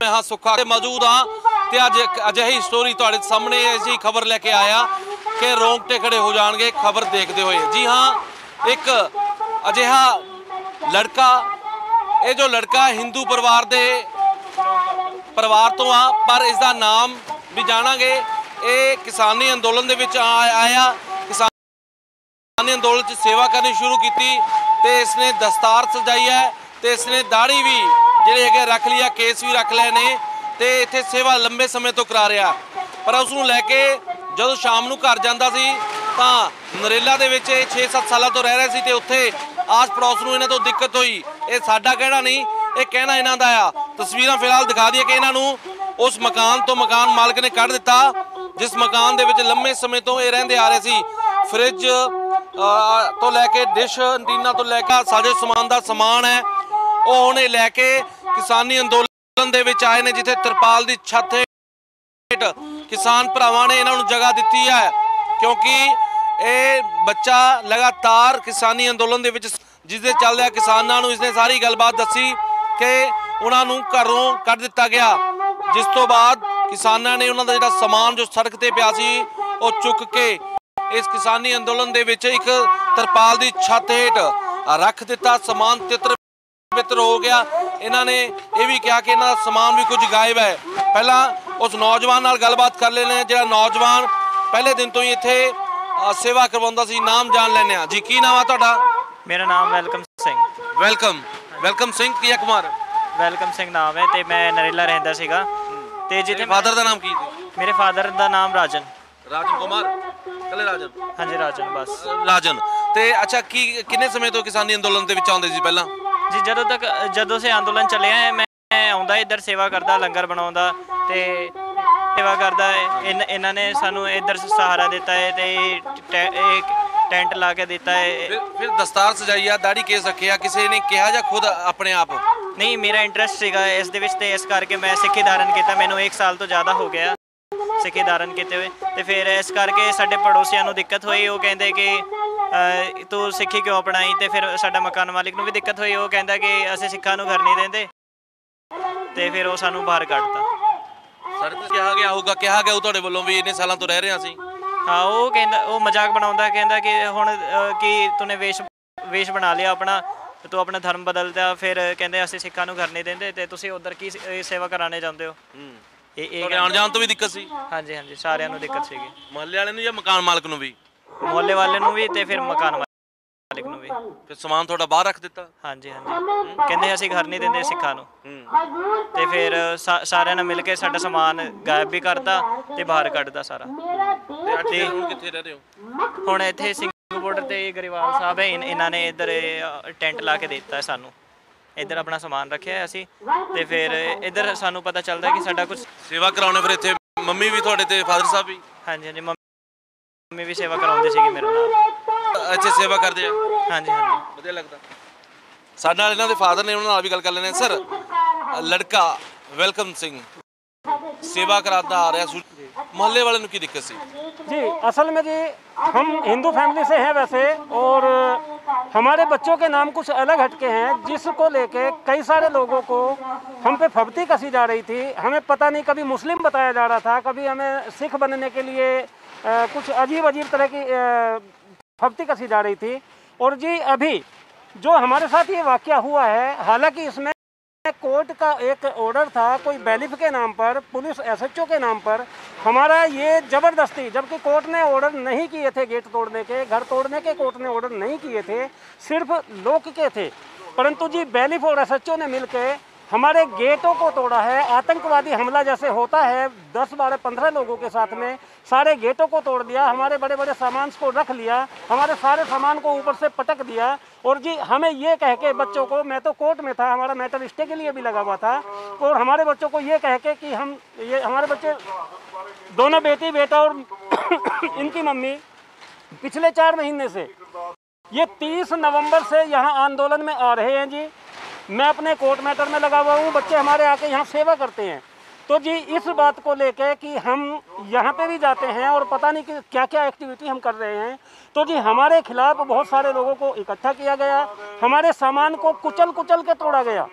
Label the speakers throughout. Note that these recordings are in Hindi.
Speaker 1: मैं हाँ सुखा मौजूद हाँ तो अज एक अजिही स्टोरी तुहाडे सामने ऐसी खबर लैके आया कि रोंगटे खड़े हो जाएंगे खबर देखते हुए। जी हाँ, एक अजिहा लड़का, ये जो लड़का हिंदू परिवार तो आ, पर इसका नाम भी जानांगे। ये किसानी अंदोलन दे विच आया, किसानी अंदोलन च सेवा करनी शुरू की तो इसने दस्तार सजाई है तो इसने दाढ़ी भी ਜਿਹੜੇ ਹੈਗੇ रख लिया, केस भी रख लए ने ते इत्थे सेवा लंबे समय तो करा रहा। पर उसनूं लैके जदों शाम नूं घर जांदा सी तां नरेला दे विच 6-7 साल तो रह रहे सी ते उत्थे आस पड़ोस नूं इन्हां तों दिक्कत होई। ये साडा कहना नहीं, ये कहना इन्हां दा आ। तस्वीरां फिलहाल दिखा दईए कि इन्हां नूं उस मकान तो मकान मालक ने कढ दित्ता जिस मकान दे विच लंबे समय तो ये रहिंदे आ रहे सी। फ्रिज तो लैके डिश एंटीना तो लैके सारे समान दा समान है ਉਹ ਉਹਨੇ ਲੈ ਕੇ किसानी अंदोलन ਦੇ ਵਿੱਚ ਆਏ ਨੇ ਜਿੱਥੇ ਤਰਪਾਲ ਦੀ ਛੱਤ ਹੇਠ किसान ਭਰਾਵਾਂ ਨੇ ਇਹਨਾਂ ਨੂੰ ਜਗ੍ਹਾ ਦਿੱਤੀ ਹੈ ਕਿਉਂਕਿ ਇਹ ਬੱਚਾ ਲਗਾਤਾਰ किसानी अंदोलन ਦੇ ਵਿੱਚ ਜਿਸ ਦੇ ਚੱਲਦਿਆਂ ਕਿਸਾਨਾਂ ਨੂੰ ਇਸਨੇ ਸਾਰੀ ਗੱਲਬਾਤ ਦੱਸੀ ਕਿ ਉਹਨਾਂ ਨੂੰ ਘਰੋਂ ਕੱਢ ਦਿੱਤਾ ਗਿਆ। ਜਿਸ ਤੋਂ ਬਾਅਦ ਕਿਸਾਨਾਂ ਨੇ ਉਹਨਾਂ ਦਾ ਜਿਹੜਾ ਸਮਾਨ ਜੋ ਸੜਕ ਤੇ ਪਿਆ ਸੀ ਉਹ ਚੁੱਕ ਕੇ ਇਸ किसानी अंदोलन ਦੇ ਵਿੱਚ ਇੱਕ ਤਰਪਾਲ ਦੀ ਛੱਤ ਹੇਠ ਰੱਖ ਦਿੱਤਾ। ਸਮਾਨ ਤਿੱਤਰ बितर हो गया। इन्होंने ये भी कहा कि इन्हों समान भी कुछ गायब है। पहला उस नौजवान नाल गलबात कर लेने जो नौजवान पहले दिन तो ही इत्थे सेवा करवाउंदा सी। नाम जान लेने जी, की नाम है तुहाडा?
Speaker 2: मेरा नाम वेलकम सिंह।
Speaker 1: वेलकम सिंह किया कुमार?
Speaker 2: वेलकम सिंह नाम है ते मैं नरेला रहिंदा सीगा ते जिथे
Speaker 1: फादर का नाम की?
Speaker 2: मेरे फादर का नाम राजन
Speaker 1: कुमार। कले राजन?
Speaker 2: हाँ जी राजन, बस
Speaker 1: राजन। ते अच्छा की किन्ने समय तो किसानी अंदोलन दे विच आउंदे सी पहला?
Speaker 2: जी जदों से अंदोलन चले हैं मैं आउंदा इधर सेवा करदा, लंगर बनाउंदा ते सेवा करदा। इन्हां ने सानू इधर सहारा दिता है ते एक टेंट ला के दिता है।
Speaker 1: फिर दस्तार सजाई, दाढ़ी केस रखे, किसी ने कहा या खुद अपने आप?
Speaker 2: नहीं, मेरा इंटरस्ट सीगा इस दे विच ते इस करके मैं सिੱਖੀ धारण किया। मैनू 1 साल तो ज़्यादा हो गया सिੱਖੀ धारण किते हुए ते फिर इस करके साडे पड़ोसियां नू दिक्कत हुई। वो कहंदे कि तू सिੱਖੀ क्यों अपनाई ते फिर साडा मकान मालिक नू भी दिक्कत हुई। वो कहंदा कि असीं सिੱਖਾਂ नू घर नहीं देंदे ते फिर वो सानू बाहर कढता।
Speaker 1: सर कहा गया होगा, कहा गया तुहाडे वल्लों भी इन्ने सालां तो रह रहे असीं?
Speaker 2: हाँ, वो कहंदा, वो मजाक बनाउंदा, कहंदा कि हुण कि तूने वेश बना लिया अपना, तू अपना धर्म बदलदा। फिर कहंदे असीं सिੱਖਾਂ नू घर नहीं देंदे ते तुसीं उधर की सेवा कराने जांदे हो।
Speaker 1: आण जाण तो भी दिक्कत सी?
Speaker 2: हाँ जी सारिਆਂ ਨੂੰ दिक्कत ਸੀਗੀ।
Speaker 1: ਮੁਹੱਲੇ ਵਾਲੇ ਨੂੰ ਜਾਂ ਮਕਾਨ ਮਾਲਕ ਨੂੰ ਵੀ?
Speaker 2: ਮੁਹੱਲੇ ਵਾਲੇ ਨੂੰ ਵੀ ਤੇ ਫਿਰ ਮਕਾਨ ਮਾਲਿਕ ਨੂੰ ਵੀ।
Speaker 1: ਫਿਰ ਸਮਾਨ ਤੁਹਾਡਾ ਬਾਹਰ ਰੱਖ ਦਿੱਤਾ?
Speaker 2: ਹਾਂਜੀ ਕਹਿੰਦੇ ਅਸੀਂ ਘਰ ਨਹੀਂ ਦਿੰਦੇ ਸਿੱਖਾਂ ਨੂੰ ਤੇ ਫਿਰ ਸਾਰਿਆਂ ਨੇ ਮਿਲ ਕੇ ਸਾਡਾ ਸਮਾਨ ਗਾਇਬ ਵੀ ਕਰਤਾ ਤੇ ਬਾਹਰ ਕੱਢਦਾ ਸਾਰਾ।
Speaker 1: ਤੇ ਹੁਣ ਕਿੱਥੇ ਰਹਿ ਰਹੇ ਹੋ?
Speaker 2: ਹੁਣ ਇੱਥੇ ਸਿੰਘ ਬਾਰਡਰ ਤੇ ਗਰੀਵਾਲ ਸਾਹਿਬ ਹੈ, ਇਹਨਾਂ ਨੇ ਇੱਧਰ ਟੈਂਟ ਲਾ ਕੇ ਦੇ ਦਿੱਤਾ ਸਾਨੂੰ। इधर अपना समान रखे है असी ते फिर इधर सानू पता चलता कि साडा कुछ
Speaker 1: सेवा कराने। फिर इत्थे मम्मी भी तुहाडे ते फादर साहब भी?
Speaker 2: हाँ जी मम्मी भी सेवा कराउंदे सीगे मेरे नाल।
Speaker 1: अच्छे सेवा करदे आ?
Speaker 2: हाँ जी
Speaker 1: वधिया लगदा। साडे नाल इन्हां दे फादर ने, उन्हां नाल भी गल कर लेने। सर लड़का वेलकम सिंह सेवा कराता आ रहा, मोहल्ले वाले की दिक्कत सी?
Speaker 3: जी असल में जी हम हिंदू फैमिली से हैं वैसे, और हमारे बच्चों के नाम कुछ अलग हटके हैं जिसको लेके कई सारे लोगों को हम पे फब्ती कसी जा रही थी। हमें पता नहीं, कभी मुस्लिम बताया जा रहा था, कभी हमें सिख बनने के लिए कुछ अजीब तरह की फब्ती कसी जा रही थी। और जी अभी जो हमारे साथ ये वाक़या हुआ है, हालांकि इसमें कोर्ट का एक ऑर्डर था कोई बैलिफ के नाम पर, पुलिस SHO के नाम पर हमारा ये ज़बरदस्ती, जबकि कोर्ट ने ऑर्डर नहीं किए थे गेट तोड़ने के, घर तोड़ने के कोर्ट ने ऑर्डर नहीं किए थे, सिर्फ लॉक के थे। परंतु जी बैलिफ और SHO ने मिलके हमारे गेटों को तोड़ा है। आतंकवादी हमला जैसे होता है 10, 12, 15 लोगों के साथ में सारे गेटों को तोड़ दिया, हमारे बड़े बड़े सामान को रख लिया, हमारे सारे सामान को ऊपर से पटक दिया। और जी हमें ये कह के बच्चों को, मैं तो कोर्ट में था, हमारा मैटर स्टे के लिए भी लगा हुआ था, और हमारे बच्चों को ये कह के कि हम ये हमारे बच्चे दोनों बेटी बेटा और इनकी मम्मी पिछले 4 महीने से ये 30 नवंबर से यहाँ आंदोलन में आ रहे हैं। जी मैं अपने कोर्ट मैटर में लगा हुआ हूँ, बच्चे हमारे आके यहाँ सेवा करते हैं। तो जी इस बात को लेके कि हम यहाँ पे भी जाते हैं और पता नहीं कि क्या क्या एक्टिविटी हम कर रहे हैं, तो जी हमारे खिलाफ बहुत सारे लोगों को इकट्ठा किया गया, हमारे सामान को कुचल के तोड़ा गया।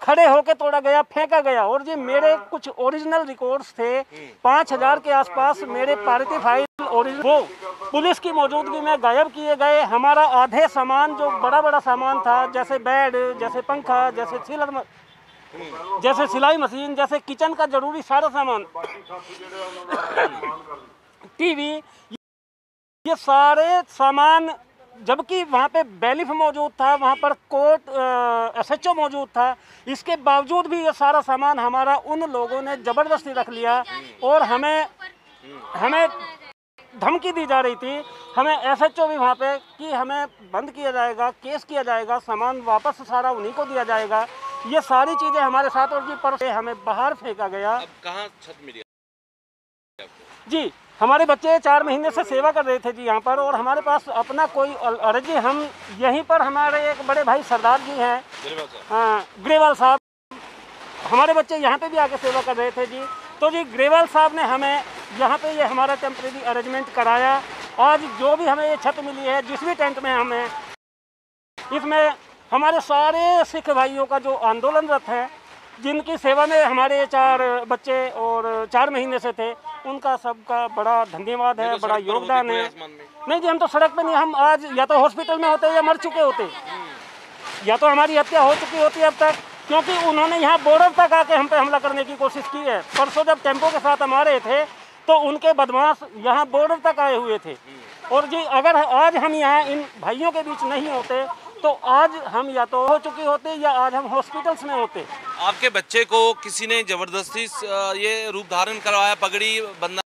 Speaker 3: खड़े होके तोड़ा गया, फेंका गया। और जी मेरे कुछ ओरिजिनल रिकॉर्ड्स थे, 5000 के आसपास मेरे पार्टी फाइल ओरिजिनल, वो पुलिस की मौजूदगी में गायब किए गए। हमारा आधे सामान जो बड़ा बड़ा सामान था, जैसे बेड, जैसे पंखा, जैसे सीलर, जैसे सिलाई मशीन, जैसे किचन का जरूरी सारा सामान, टीवी, ये सारे सामान, जबकि वहाँ पे बैलिफ मौजूद था, वहाँ पर कोर्ट SHO मौजूद था, इसके बावजूद भी ये सारा सामान हमारा उन लोगों ने ज़बरदस्ती रख लिया। और हमें धमकी दी जा रही थी, हमें SHO भी वहाँ पे कि हमें बंद किया जाएगा, केस किया जाएगा, सामान वापस सारा उन्हीं को दिया जाएगा। ये सारी चीज़ें हमारे साथ, और जी पर से हमें बाहर फेंका गया।
Speaker 1: अब कहाँ छत मिली आपको?
Speaker 3: जी हमारे बच्चे 4 महीने से सेवा कर रहे थे जी यहाँ पर, और हमारे पास अपना कोई अर्जी, हम यहीं पर, हमारे एक बड़े भाई सरदार जी हैं, हाँ ग्रेवाल साहब, हमारे बच्चे यहाँ पे भी आके सेवा कर रहे थे जी। तो जी ग्रेवाल साहब ने हमें यहाँ पे ये हमारा टेम्परेरी अरेंजमेंट कराया। आज जो भी हमें ये छत मिली है, जिस भी टेंट में हमें, इसमें हमारे सारे सिख भाइयों का जो आंदोलनरत है, जिनकी सेवा में हमारे 4 बच्चे और 4 महीने से थे, उनका सबका बड़ा धन्यवाद है, बड़ा योगदान है। नहीं जी, हम तो सड़क पे नहीं, हम आज या तो हॉस्पिटल में होते या मर चुके होते, या तो हमारी हत्या हो चुकी होती अब तक, क्योंकि उन्होंने यहाँ बॉर्डर तक आके हम पे हमला करने की कोशिश की है। परसों जब टेम्पो के साथ हम आ रहे थे, तो उनके बदमाश यहाँ बॉर्डर तक आए हुए थे। और जी अगर आज हम यहाँ इन भाइयों के बीच नहीं होते, तो आज हम या तो हो चुके होते या आज हम हॉस्पिटल्स में होते।
Speaker 1: आपके बच्चे को किसी ने जबरदस्ती ये रूप धारण करवाया, पगड़ी बंधना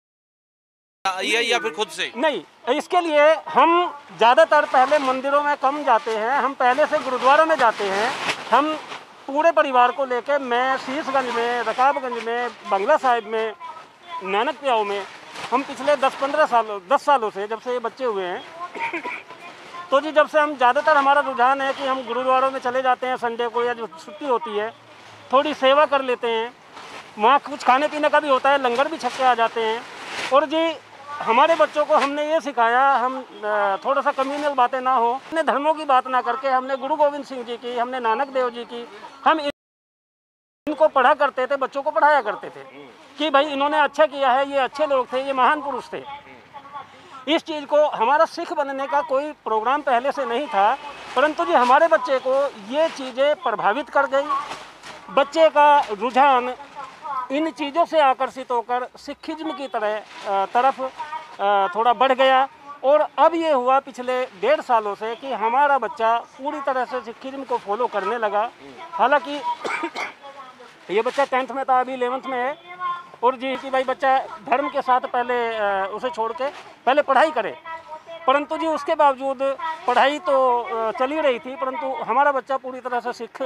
Speaker 1: ये, या फिर खुद से?
Speaker 3: नहीं, इसके लिए हम ज़्यादातर पहले मंदिरों में कम जाते हैं, हम पहले से गुरुद्वारा में जाते हैं। हम पूरे परिवार को लेकर, मैं शीशगंज में, रकाबगंज में, बंगला साहिब में, नानक प्याऊ में, हम पिछले 10 सालों से, जब से ये बच्चे हुए हैं, तो जी जब से हम ज़्यादातर, हमारा रुझान है कि हम गुरुद्वारों में चले जाते हैं संडे को, या जो छुट्टी होती है थोड़ी सेवा कर लेते हैं। वहाँ कुछ खाने पीने का भी होता है, लंगर भी छक के आ जाते हैं। और जी हमारे बच्चों को हमने ये सिखाया, हम थोड़ा सा कम्युनल बातें ना हो, हमने धर्मों की बात ना करके, हमने गुरु गोविंद सिंह जी की, हमने नानक देव जी की, हम इनको पढ़ा करते थे, बच्चों को पढ़ाया करते थे कि भाई इन्होंने अच्छा किया है, ये अच्छे लोग थे, ये महान पुरुष थे। इस चीज़ को, हमारा सिख बनने का कोई प्रोग्राम पहले से नहीं था, परंतु जी हमारे बच्चे को ये चीज़ें प्रभावित कर गई। बच्चे का रुझान इन चीज़ों से आकर्षित होकर सिखिज्म की तरफ थोड़ा बढ़ गया। और अब ये हुआ पिछले 1.5 सालों से कि हमारा बच्चा पूरी तरह से सिखिज्म को फॉलो करने लगा। हालांकि ये बच्चा 10th में था, अभी 11th में है। और जी कि भाई बच्चा धर्म के साथ पहले उसे छोड़ के पहले पढ़ाई करे, परंतु जी उसके बावजूद पढ़ाई तो चली रही थी, परंतु हमारा बच्चा पूरी तरह से सिख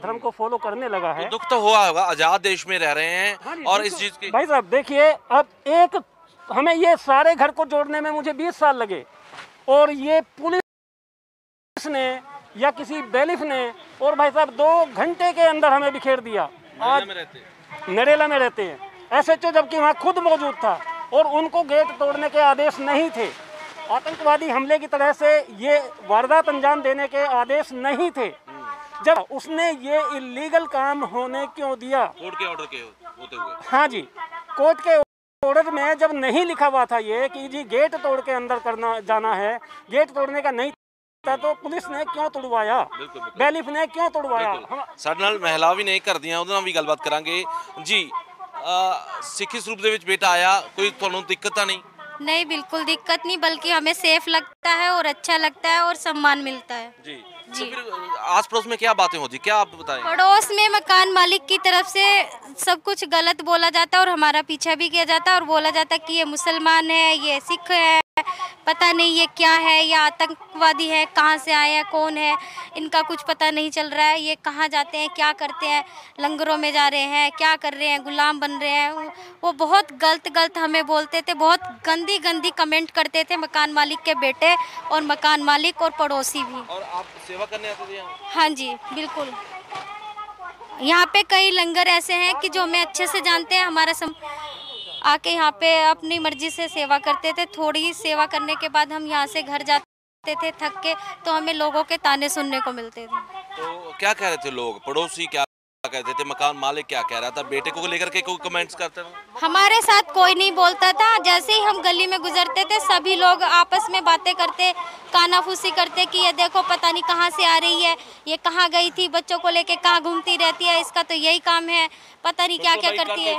Speaker 3: धर्म को फॉलो करने लगा है।
Speaker 1: दुख तो हुआ होगा, आज़ाद देश में रह रहे हैं।
Speaker 3: हाँ
Speaker 1: और इस चीज़ की,
Speaker 3: भाई साहब देखिए, अब हमें ये सारे घर को जोड़ने में मुझे 20 साल लगे, और ये पुलिस ने या किसी बैलिफ ने, और भाई साहब 2 घंटे के अंदर हमें बिखेर दिया। आज नरेला में रहते हैं, SHO जबकि वहाँ खुद मौजूद था, और उनको गेट तोड़ने के आदेश नहीं थे। आतंकवादी हमले की तरह से ये वारदात अंजाम देने के आदेश नहीं थे। जब उसने ये इलीगल काम होने क्यों दिया?
Speaker 1: कोर्ट के ऑर्डर के होते हुए।
Speaker 3: हाँ जी, कोर्ट के ऑर्डर में जब नहीं लिखा हुआ था ये कि जी गेट तोड़ के अंदर जाना है, गेट तोड़ने का नहीं था, तो पुलिस ने क्यों तोड़वाया? बैलिफ ने क्यों तोड़वाया?
Speaker 1: ਸਾਡੇ ਨਾਲ ਮਹਿਲਾ ਵੀ ਨਹੀਂ ਕਰਦੀਆਂ, ਉਹਦੇ ਨਾਲ ਵੀ ਗੱਲਬਾਤ ਕਰਾਂਗੇ ਜੀ। ਸਿੱਖੀ ਸਰੂਪ ਦੇ ਵਿੱਚ ਬੇਟਾ ਆਇਆ, ਕੋਈ ਤੁਹਾਨੂੰ ਦਿੱਕਤ ਤਾਂ नहीं?
Speaker 4: नहीं, बिल्कुल दिक्कत नहीं, बल्कि हमें सेफ लगता है और अच्छा लगता है और सम्मान मिलता है
Speaker 1: जी।
Speaker 4: जी।
Speaker 1: तो फिर आस पड़ोस में क्या बातें होती, क्या आप बताएं?
Speaker 4: पड़ोस में मकान मालिक की तरफ से सब कुछ गलत बोला जाता है, और हमारा पीछा भी किया जाता है, और बोला जाता है कि ये मुसलमान है, ये सिख है, पता नहीं ये क्या है, ये आतंकवादी है, कहाँ से आए हैं, कौन है, इनका कुछ पता नहीं चल रहा है, ये कहाँ जाते हैं, क्या करते हैं, लंगरों में जा रहे हैं, क्या कर रहे हैं, गुलाम बन रहे हैं। वो बहुत गलत हमें बोलते थे, बहुत गंदी कमेंट करते थे मकान मालिक के बेटे और मकान मालिक और पड़ोसी भी।
Speaker 1: और आप सेवा करने आते थे यहाँ?
Speaker 4: हाँ जी बिल्कुल। यहाँ पे कई लंगर ऐसे हैं कि जो हमें अच्छे से जानते हैं, हमारा आके यहाँ पे अपनी मर्जी से सेवा करते थे। थोड़ी सेवा करने के बाद हम यहाँ से घर जाते थे थक के, तो हमें लोगों के ताने सुनने को मिलते थे।
Speaker 1: तो क्या कह रहे थे लोग, पड़ोसी क्या कहते थे, मकान मालिक क्या कह रहा था, बेटे को लेकर के कोई कमेंट्स करते थे?
Speaker 4: हमारे साथ कोई नहीं बोलता था। जैसे ही हम गली में गुजरते थे सभी लोग आपस में बातें करते, कानाफूसी करते कि ये देखो पता नहीं कहाँ से आ रही है, ये कहाँ गई थी, बच्चों को लेके कहाँ घूमती रहती है, इसका तो यही काम है, पता नहीं क्या क्या करती है।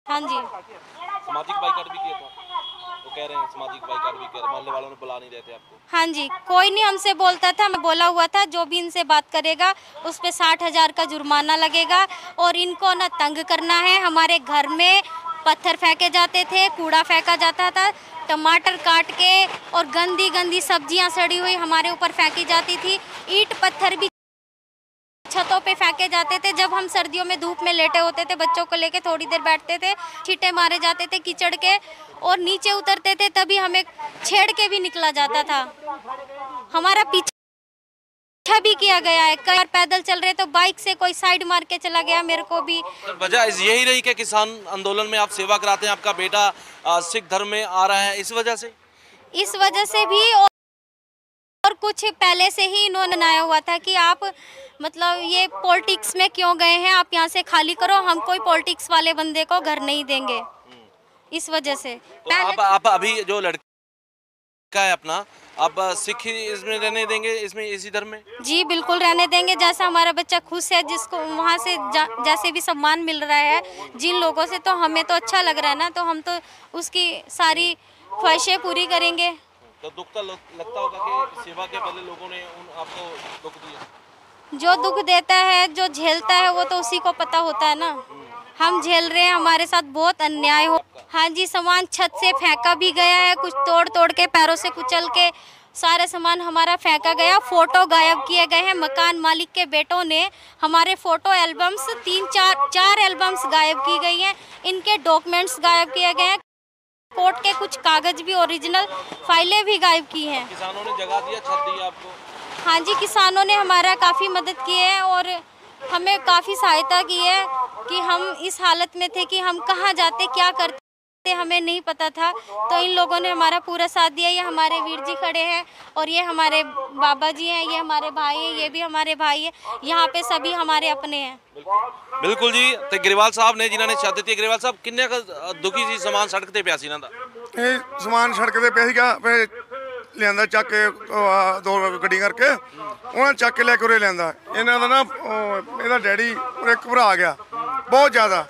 Speaker 4: हाँ जी,
Speaker 1: सामाजिक बाइकाट भी किया था, वो कह रहे हैं सामाजिक बाइकाट भी किया, मोहल्ले वालों ने बुला नहीं रहे थे आपको?
Speaker 4: हाँ जी, कोई नहीं हमसे बोलता था। मैं बोला हुआ था जो भी इनसे बात करेगा उस पे 60,000 का जुर्माना लगेगा और इनको ना तंग करना है। हमारे घर में पत्थर फेंके जाते थे, कूड़ा फेंका जाता था, टमाटर काट के और गंदी गंदी सब्जियां सड़ी हुई हमारे ऊपर फेंकी जाती थी, ईंट पत्थर भी छतों पे फेंके जाते थे। जब हम सर्दियों में धूप में लेटे होते थे, बच्चों को लेके थोड़ी देर बैठते थे, छींटे मारे जाते थे कीचड़ के और नीचे उतरते थे, तभी हमें छेड़ के भी निकला जाता था। हमारा पीछा भी किया गया है, कई बार पैदल चल रहे तो बाइक से कोई साइड मार के चला गया, मेरे को भी।
Speaker 1: तो वजह यही रही कि किसान आंदोलन में आप सेवा कराते हैं, आपका बेटा सिख धर्म में आ रहा है, इस वजह से?
Speaker 4: इस वजह से भी और कुछ पहले से ही इन्होंने बनाया हुआ था कि आप मतलब ये पॉलिटिक्स में क्यों गए हैं, आप यहाँ से खाली करो, हम कोई पॉलिटिक्स वाले बंदे को घर नहीं देंगे। इस वजह से
Speaker 1: तो आप अभी जो लड़का है अपना, आप सिख इसमें रहने देंगे, इसमें इसी धर्म में?
Speaker 4: जी बिल्कुल रहने देंगे। जैसा हमारा बच्चा खुश है, जिसको वहाँ से जैसे भी सम्मान मिल रहा है जिन लोगों से, तो हमें तो अच्छा लग रहा है ना, तो हम तो उसकी सारी ख्वाहिशें पूरी करेंगे।
Speaker 1: तो दुख तो लगता होगा कि सेवा के पहले लोगों ने आपको दुख दिया?
Speaker 4: जो दुख देता है, जो झेलता है, वो तो उसी को पता होता है ना। हम झेल रहे हैं, हमारे साथ बहुत अन्याय हो। हाँ जी, सामान छत से फेंका भी गया है, कुछ तोड़ तोड़ के पैरों से कुचल के सारे सामान हमारा फेंका गया। फोटो गायब किए गए हैं। मकान मालिक के बेटों ने हमारे फोटो एल्बम्स 4 एल्बम्स गायब की गई हैं। इनके डॉक्यूमेंट्स गायब किए गए हैं। कोर्ट के कुछ कागज भी, ओरिजिनल फाइलें भी गायब की हैं।
Speaker 1: किसानों ने जगह दिया, छत दी आपको?
Speaker 4: हाँ जी, किसानों ने हमारा काफ़ी मदद की है और हमें काफ़ी सहायता की है कि हम इस हालत में थे कि हम कहाँ जाते, क्या करते, हमें नहीं पता था। तो इन लोगों ने हमारा पूरा साथ दिया। ये हमारे वीर जी खड़े हैं और ये हमारे बाबा जी हैं, ये हमारे भाई हैं, ये भी हमारे भाई हैं। यहाँ पे सभी हमारे अपने हैं।
Speaker 1: बिल्कुल जी। तो ग्रेवाल साहब ने जिन्होंने छत दी, ग्रेवाल साहब किन्ने दुखी सी, समान सड़क ते पिया सी इन्हां दा?
Speaker 5: ਇਹ ਸਮਾਨ ਸੜਕ ਤੇ ਪਿਆ ਸੀਗਾ, ਫਿਰ ਲਿਆਂਦਾ ਚੱਕ ਕੇ 2 ਗੱਡੀ ਕਰਕੇ ਉਹਨਾਂ ਚੱਕ ਕੇ ਲੈ ਕੇ ਉਰੇ ਲਿਆਂਦਾ। ਇਹਨਾਂ ਦਾ ਨਾ ਇਹਦਾ ਡੈਡੀ ਉਰੇ ਘਬਰਾ ਗਿਆ ਬਹੁਤ ਜ਼ਿਆਦਾ,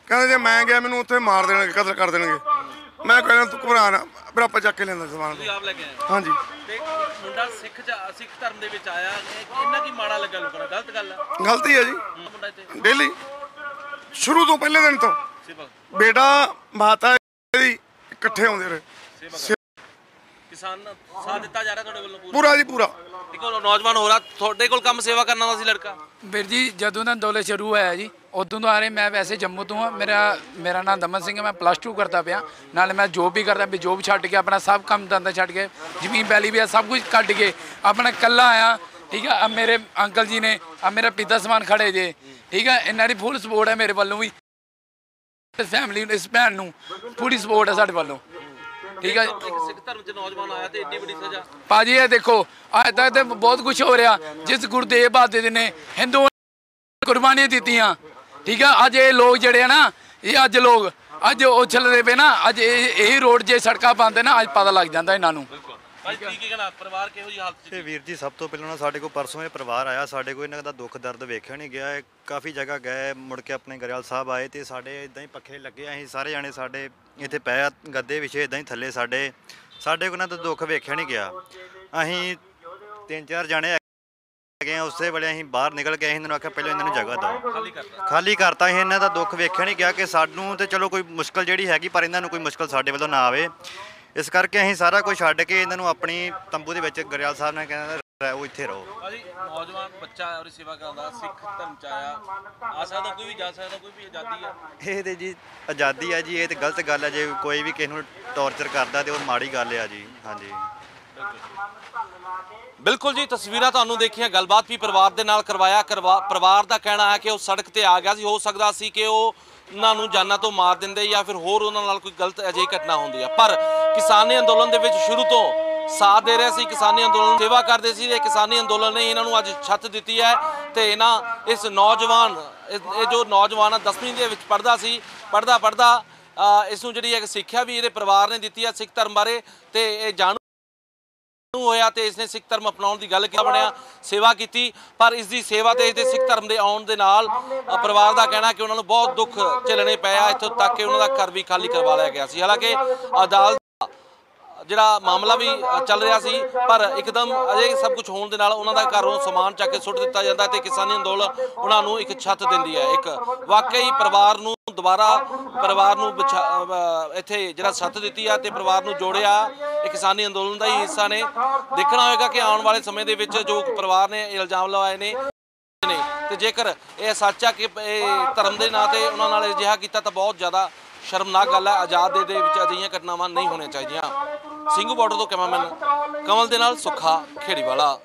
Speaker 5: ਕਹਿੰਦੇ ਜੇ ਮੈਂ ਗਿਆ ਮੈਨੂੰ ਉੱਥੇ ਮਾਰ ਦੇਣਗੇ, ਕਤਲ ਕਰ ਦੇਣਗੇ। ਮੈਂ ਕਹਿੰਦਾ ਤੂੰ ਘਬਰਾ ਨਾ, ਫਿਰ ਆਪਾਂ ਚੱਕ ਕੇ ਲਿਆਂਦਾ ਸਮਾਨ।
Speaker 1: ਤੁਸੀਂ ਆਪ ਲੈ ਕੇ ਆਏ?
Speaker 5: ਹਾਂਜੀ।
Speaker 1: ਤੇ ਮੁੰਡਾ ਸਿੱਖ ਧਰਮ ਦੇ ਵਿੱਚ ਆਇਆ, ਇੰਨਾ ਕੀ ਮਾੜਾ ਲੱਗਾ ਲੋਕਾਂ ਨੂੰ? ਗਲਤ ਗੱਲ ਹੈ,
Speaker 5: ਗਲਤੀ ਹੈ ਜੀ।
Speaker 1: ਮੁੰਡਾ ਇੱਥੇ
Speaker 5: ਡੇਲੀ ਸ਼ੁਰੂ ਤੋਂ ਪਹਿਲੇ ਦਿਨ ਤੋਂ ਬੇਟਾ ਮਾਤਾ ਦੀ ਇਕੱਠੇ ਆਉਂਦੇ ਰਹੇ।
Speaker 1: ਕਿਸਾਨ ਸਾਥ ਦਿੱਤਾ ਜਾ ਰਿਹਾ ਤੁਹਾਡੇ ਵੱਲੋਂ
Speaker 5: ਪੂਰਾ ਜੀ ਪੂਰਾ।
Speaker 1: ਦੇਖੋ ਨੌਜਵਾਨ ਹੋ ਰਿਹਾ, ਤੁਹਾਡੇ ਕੋਲ ਕੰਮ ਸੇਵਾ ਕਰਨ ਦਾ ਸੀ ਲੜਕਾ?
Speaker 6: ਵੀਰ ਜੀ ਜਦੋਂ ਦਾ ਅੰਦੋਲਨ ਸ਼ੁਰੂ ਹੋਇਆ ਜੀ ਉਦੋਂ ਤੋਂ ਆ ਰਹੇ। ਮੈਂ ਵੈਸੇ ਜੰਮੂ ਤੋਂ ਹਾਂ, ਮੇਰਾ ਨਾਮ ਦਮਨ ਸਿੰਘ ਹੈ। ਮੈਂ +2 ਕਰਦਾ ਪਿਆ, ਨਾਲੇ ਮੈਂ ਜੋਬ ਵੀ ਕਰਦਾ। ਵੀ ਜੋਬ ਛੱਡ ਕੇ ਆਪਣਾ ਸਭ ਕੰਮ ਧੰਦਾ ਛੱਡ ਕੇ, ਜ਼ਮੀਨ ਪੈਲੀ ਵੀ ਆ, ਸਭ ਕੁਝ ਕੱਢ ਕੇ ਆਪਣਾ ਇਕੱਲਾ ਆਇਆ। ਠੀਕ ਹੈ, ਮੇਰੇ ਅੰਕਲ ਜੀ ਨੇ, ਮੇਰਾ ਪਿਤਾ ਸਮਾਨ ਖੜੇ ਜੇ। ਠੀਕ ਹੈ, ਇਹਨਾਂ ਦੀ ਫੁੱਲ ਸਪੋਰਟ ਹੈ ਮੇਰੇ ਵੱਲੋਂ ਵੀ, ਫੈਮਿਲੀ ਨੂੰ, ਇਸ ਭੈਣ ਨੂੰ ਪੂਰੀ ਸਪੋਰਟ ਹੈ ਸਾਡੇ ਵੱਲੋਂ। ਠੀਕ ਹੈ,
Speaker 1: ਸਿੱਖ ਧਰਮ 'ਚ ਨੌਜਵਾਨ ਆਇਆ ਤੇ ਏਡੀ ਵੱਡੀ ਸਜ਼ਾ?
Speaker 6: ਭਾਜੀ ਇਹ ਦੇਖੋ ਅੱਜ ਤੱਕ ਤੇ ਬਹੁਤ ਕੁਝ ਹੋ ਰਿਹਾ। ਜਿਸ ਗੁਰਦੇਵ ਬਹਾਦਰ ਨੇ ਹਿੰਦੂਆਂ ਨੇ ਕੁਰਬਾਨੀਆਂ ਦਿੱਤੀਆਂ। ਠੀਕ ਆ, ਅੱਜ ਇਹ ਲੋਕ ਜਿਹੜੇ ਆ ਨਾ, ਇਹ ਅੱਜ ਲੋਕ ਅੱਜ ਉਛਲਦੇ ਪਏ ਨਾ, ਅੱਜ ਇਹ ਰੋਡ ਜੇ ਸੜਕਾਂ ਪਾਉਂਦੇ ਨਾ, ਅੱਜ ਪਤਾ ਲੱਗ ਜਾਂਦਾ ਇਹਨਾਂ ਨੂੰ।
Speaker 1: ਭਾਈ ਕੀ ਕਹਿਣਾ, ਪਰਿਵਾਰ ਕਿਹੋ ਜਿਹੀ ਹਾਲਤ 'ਚ?
Speaker 7: ਤੇ ਵੀਰ ਜੀ ਸਭ ਤੋਂ ਪਹਿਲਾਂ ਸਾਡੇ ਕੋਲ ਪਰਸੋਂ ਇਹ ਪਰਿਵਾਰ ਆਇਆ, ਸਾਡੇ ਕੋਲ ਇਹਨਾਂ ਦਾ ਦੁੱਖ ਦਰਦ ਵੇਖਿਆ ਨਹੀਂ ਗਿਆ। ਇਹ ਕਾਫੀ ਜਗ੍ਹਾ ਗਏ, ਮੁੜ ਕੇ ਆਪਣੇ ਗਰੇਵਾਲ ਸਾਹਿਬ ਆਏ ਤੇ ਸਾਡੇ ਇਦਾਂ ਹੀ ਪੱਖੇ ਲੱਗੇ, ਅਸੀਂ ਸਾਰੇ ਜਾਣੇ ਸਾਡੇ ਇੱਥੇ ਪਏ ਗੱਦੇ ਵਿਛੇ ਇਦਾਂ ਹੀ ਥੱਲੇ। ਸਾਡੇ ਕੋਲ ਇਹਨਾਂ ਦਾ ਦੁੱਖ ਵੇਖਿਆ ਨਹੀਂ ਗਿਆ। ਅਸੀਂ 3-4 ਜਾਣੇ ਹੈਗੇ ਆ, ਉਸੇ ਵੇਲੇ ਅਸੀਂ ਬਾਹਰ ਨਿਕਲ ਕੇ ਇਹਨਾਂ ਨੂੰ ਆਖਿਆ ਪਹਿਲਾਂ ਇਹਨਾਂ ਨੂੰ ਜਗ੍ਹਾ ਦਿਓ, ਖਾਲੀ ਕਰਤਾ। ਅਸੀਂ ਇਹਨਾਂ ਦਾ ਦੁੱਖ ਵੇਖਿਆ ਨਹੀਂ ਗਿਆ ਕਿ ਸਾਨੂੰ ਤੇ ਚਲੋ ਕੋਈ ਮੁਸ਼ਕਲ ਜਿਹੜੀ ਹੈਗੀ, ਪਰ ਇਹਨਾਂ ਨੂੰ ਕੋਈ ਮੁਸ਼ਕਲ ਸਾਡੇ ਵੱਲੋਂ ਨਾ ਆਵੇ। ਇਸ ਕਰਕੇ ਅਸੀਂ ਸਾਰਾ ਕੁਝ ਛੱਡ ਕੇ ਇਹਨਾਂ ਨੂੰ ਆਪਣੀ ਤੰਬੂ ਦੇ ਵਿੱਚ ਗਰੇਵਾਲ ਸਾਹਿਬ ਨੇ ਕਹਿੰਦਾ ਉਹ ਇੱਥੇ ਰਹੋ।
Speaker 1: ਭਾਜੀ ਨੌਜਵਾਨ ਬੱਚਾ ਔਰ ਸੇਵਾ ਕਰਾਉਂਦਾ, ਸਿੱਖ ਧਰਮ 'ਚ ਆਇਆ, ਆ ਸਕਦਾ ਕੋਈ ਵੀ, ਜਾ ਸਕਦਾ ਕੋਈ ਵੀ, ਆਜ਼ਾਦੀ ਆ
Speaker 7: ਇਹ ਤੇ ਜੀ ਆਜ਼ਾਦੀ ਹੈ ਜੀ, ਇਹ ਤੇ ਗਲਤ ਗੱਲ ਹੈ। ਜੇ ਕੋਈ ਵੀ ਕਿਸੇ ਨੂੰ ਟੌਰਚਰ ਕਰਦਾ ਤੇ ਉਹ ਮਾੜੀ ਗੱਲ ਆ ਜੀ। ਹਾਂਜੀ
Speaker 1: ਬਿਲਕੁਲ ਜੀ, ਤਸਵੀਰਾਂ ਤੁਹਾਨੂੰ ਦੇਖੀਆਂ, ਗੱਲਬਾਤ ਵੀ ਪਰਿਵਾਰ ਦੇ ਨਾਲ ਕਰਵਾਇਆ। ਪਰਿਵਾਰ ਦਾ ਕਹਿਣਾ ਹੈ ਕਿ ਉਹ ਸੜਕ ਤੇ ਆ ਗਿਆ ਸੀ, ਹੋ ਸਕਦਾ ਸੀ ਕਿ ਉਹ ਉਹਨਾਂ ਨੂੰ ਜਾਨਾਂ ਤੋਂ ਮਾਰ ਦਿੰਦੇ ਜਾਂ ਫਿਰ ਹੋਰ ਉਹਨਾਂ ਨਾਲ ਕੋਈ ਗਲਤ ਅਜਿਹੀ ਘਟਨਾ ਹੁੰਦੀ ਹੈ। ਪਰ ਕਿਸਾਨੀ ਅੰਦੋਲਨ ਦੇ ਵਿੱਚ ਸ਼ੁਰੂ ਤੋਂ ਸਾਥ ਦੇ ਰਹੇ ਸੀ, ਕਿਸਾਨੀ ਅੰਦੋਲਨ ਸੇਵਾ ਕਰਦੇ ਸੀ ਤੇ ਕਿਸਾਨੀ ਅੰਦੋਲਨ ਨੇ ਇਹਨਾਂ ਨੂੰ ਅੱਜ ਛੱਤ ਦਿੱਤੀ ਹੈ। ਤੇ ਇਹਨਾਂ ਇਸ ਨੌਜਵਾਨ ਇਹ ਜੋ ਨੌਜਵਾਨ 10ਵੀਂ ਦੇ ਵਿੱਚ ਪੜ੍ਹਦਾ ਸੀ, ਪੜ੍ਹਦਾ ਇਸ ਨੂੰ ਜਿਹੜੀ ਹੈ ਸਿੱਖਿਆ ਵੀ ਇਹਦੇ ਪਰਿਵਾਰ ਨੇ ਦਿੱਤੀ ਹੈ ਸਿੱਖ ਧਰਮ ਬਾਰੇ, ਤੇ ਇਹ ਜਾਣੂ ਹੋਇਆ ਤੇ ਇਸਨੇ ਸਿੱਖ ਧਰਮ ਅਪਣਾਉਣ ਦੀ ਗੱਲ ਕੀਤੀ, ਬਣਿਆ ਸੇਵਾ ਕੀਤੀ। ਪਰ ਇਸ ਦੀ ਸੇਵਾ ਤੇ ਇਸਦੇ ਸਿੱਖ ਧਰਮ ਦੇ ਆਉਣ ਦੇ ਨਾਲ ਪਰਿਵਾਰ ਦਾ ਕਹਿਣਾ ਕਿ ਉਹਨਾਂ ਨੂੰ ਬਹੁਤ ਦੁੱਖ ਝੱਲਣੇ ਪਿਆ, ਇੱਥੋਂ ਤੱਕ ਕਿ ਉਹਨਾਂ ਦਾ ਘਰ ਵੀ ਖਾਲੀ ਕਰਵਾ ਲਿਆ ਗਿਆ ਸੀ। ਹਾਲਾਂਕਿ ਅਦਾਲਤ ਜਿਹੜਾ ਮਾਮਲਾ ਵੀ ਚੱਲ ਰਿਹਾ ਸੀ, ਪਰ ਇੱਕਦਮ ਅਜੇ ਸਭ ਕੁਝ ਹੋਣ ਦੇ ਨਾਲ ਉਹਨਾਂ ਦਾ ਘਰੋਂ ਸਮਾਨ ਚੱਕ ਕੇ ਸੁੱਟ ਦਿੱਤਾ ਜਾਂਦਾ ਤੇ ਕਿਸਾਨੀ ਅੰਦੋਲਨ ਉਹਨਾਂ ਨੂੰ ਇੱਕ ਛੱਤ ਦਿੰਦੀ ਹੈ। ਇੱਕ ਵਾਕਈ ਪਰਿਵਾਰ ਨੂੰ ਦੁਬਾਰਾ ਇੱਥੇ ਜਿਹੜਾ ਛੱਤ ਦਿੱਤੀ ਆ ਤੇ ਪਰਿਵਾਰ ਨੂੰ ਜੋੜਿਆ, ਇਹ ਕਿਸਾਨੀ ਅੰਦੋਲਨ ਦਾ ਹੀ ਹਿੱਸਾ ਨੇ। ਦੇਖਣਾ ਹੋਏਗਾ ਕਿ ਆਉਣ ਵਾਲੇ ਸਮੇਂ ਦੇ ਵਿੱਚ ਜੋ ਪਰਿਵਾਰ ਨੇ ਇਲਜ਼ਾਮ ਲਗਾਏ ਨੇ ਤੇ ਜੇਕਰ ਇਹ ਸੱਚ ਆ ਕਿ ਇਹ ਧਰਮ ਦੇ ਨਾਂ ਤੇ ਉਹਨਾਂ ਨਾਲ ਅਜਿਹਾ ਕੀਤਾ ਤਾਂ ਬਹੁਤ ਜ਼ਿਆਦਾ ਸ਼ਰਮਨਾਕ ਗੱਲ ਹੈ। ਆਜ਼ਾਦ ਦੇ ਵਿੱਚ ਅਜਿਹੀਆਂ ਘਟਨਾਵਾਂ ਨਹੀਂ ਹੋਣੀਆਂ ਚਾਹੀਦੀਆਂ। ਸਿੰਘੂ ਬਾਰਡਰ ਤੋਂ ਕੈਮਰਾਮੈਨ ਕਮਲ ਦੇ ਨਾਲ ਸੁੱਖਾ ਖੇੜੀਵਾਲਾ।